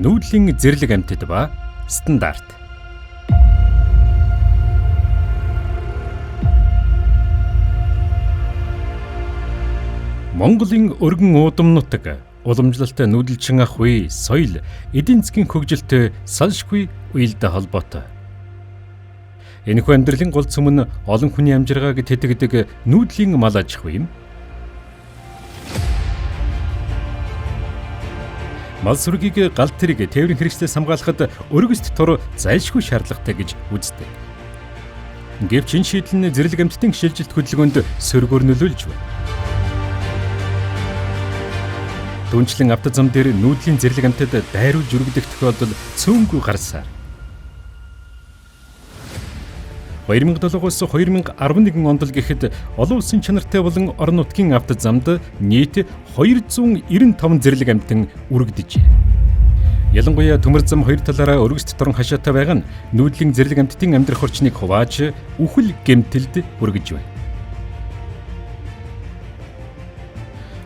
нүүдлийн зэрлэг амьтад ба стандарт. Монголын өргөн уудам нутаг уламжлалтай нүүдэлчин ах үе, соёл, эдийн засгийн хөгжилтэй салшгүй үеэлдэ холбоотой. Энэхүү амьдралын гол цөм нь олон хүний амжиргааг тэтгдэг нүүдлийн мал аж ахуй юм. Мал сүргийг гал тэрэг тээврийн хэрэгслээс хамгаалахад өргөст тур зайлшгүй шаардлагатай гэж үздэг. Гэвч энэ шийдэл нь зэрлэг амьтдын шилжилт хөдөлгөөнд сөргөөр нөлөөлж байна. Түүнчлэн авто зам дээр нүүдлийн зэрлэг амьтад дайруулж өргөдөх тохиолдол цөөнгүй гарсаар 2007-оос 2011 онд л гэхэд олон улсын чанартай болон орон нутгийн авто замд нийт 295 зэрлэг амьтан үрэгдэжээ. Ялангуяа төмөр зам хоёр талаараа өргөст торон хашаатай байгаа нь нүүдлийн зэрлэг амьтдын амьдрах орчныг хувааж үхэл гэмтэлд хүргэж байна.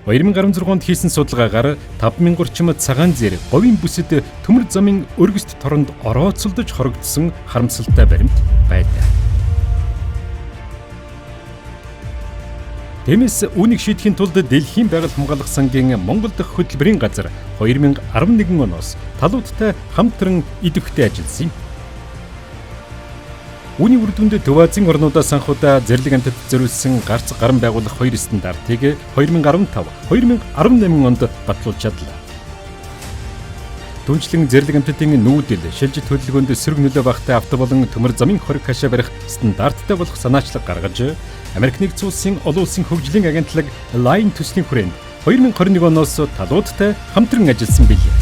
2016 онд хийсэн судалгаагаар 5000 орчим цагаан зэр говийн бүсэд төмөр замын өргөст торонд орооцолдож хорогдсон харамсалтай баримт байдаг. Тиймээс үүнийг шийдэхийн тулд Дэлхийн байгаль хамгаалах сангийн Монгол дахь хөтөлбөрийн газар 2011 оноос талуудтай хамтран идэвхтэй ажилласан юм. Үүний үр дүнд Төв Азийн орнуудаас анхудаа зэрлэг амьтад зориулсан гарц гаран байгуулах хоёр стандартыг 2015-2018 онд батлуулж чадлаа. Түүнчлэн зэрлэг амьтдын нүүдэл, шилжилт хөдөлгөөнд сөрөг нөлөө багтай авто болон төмөр замын хориг хашаа барих стандарттай болох санаачлаг гаргаж Америк нэгдсэн улсын олон улсын хөгжлийн агентлаг Line төслийн хүрээнд 2021 оноос талуудтай хамтран ажилласан билээ.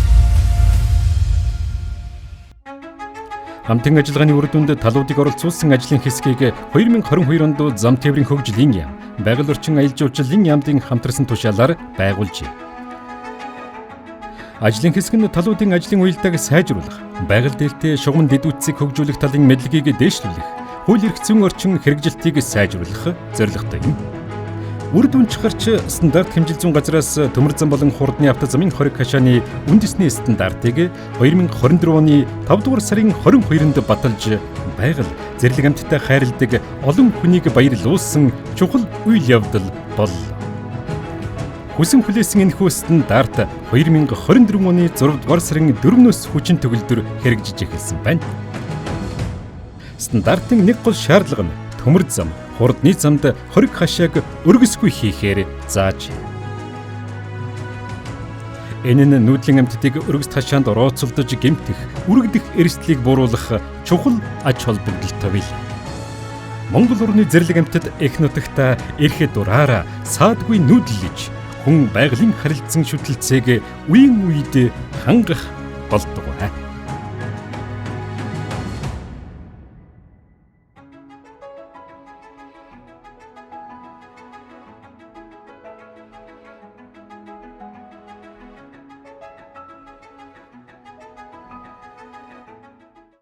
Хамтын ажиллагааны үр дүнд талуудыг оролцуулсан ажлын хэсгийг 2022 онд зам тээврийн хөгжлийн яам, байгаль орчин аялал жуулчлалын яамдын хамтарсан тушаалаар байгуулжээ. Ажлын хэсэг нь талуудын ажлын уялдааг сайжруулах, байгаль дээлтэй шугам дэдүтсийг хөгжүүлэх талын мэдлэгийг дээшлүүлэх, хууль эрх зүйн орчин хэрэгжилтийг сайжруулах зорилготой юм. Үр дүн чиглэж стандарт хэмжил зүйн газраас төмөр зам болон хурдны авто замын хориг хашааны үндэсний стандартыг 2024 оны 5 дугаар сарын 22-нд баталж байгаль зэрлэг амьтдтай хайрладаг олон хүнийг баярлуулсан чухал үйл явдал боллоо. Хүсэн хүлээсэн энэхүү стандарт 2024 оны 6 дугаар сарын 4-өөс хүчин төгөлдөр хэрэгжиж эхэлсэн байна. Стандартын нэг гол шаардлага нь төмөр зам, хурдны замд хориг хашааг өргөсгүй хийхээр зааж. Энэ нь нүүдлийн амьтдыг өргөст хашаанд орооцолдож гэмтэх, үрэгдэх эрсдлийг бууруулах чухал ач холбогдолтой бий. Монгол орны зэрлэг амьтад эх нутагта эрх дураараа саадгүй нүүдлэж хүн байгалийн харилцан шүтэлцээг үеийн үед хангах болдог.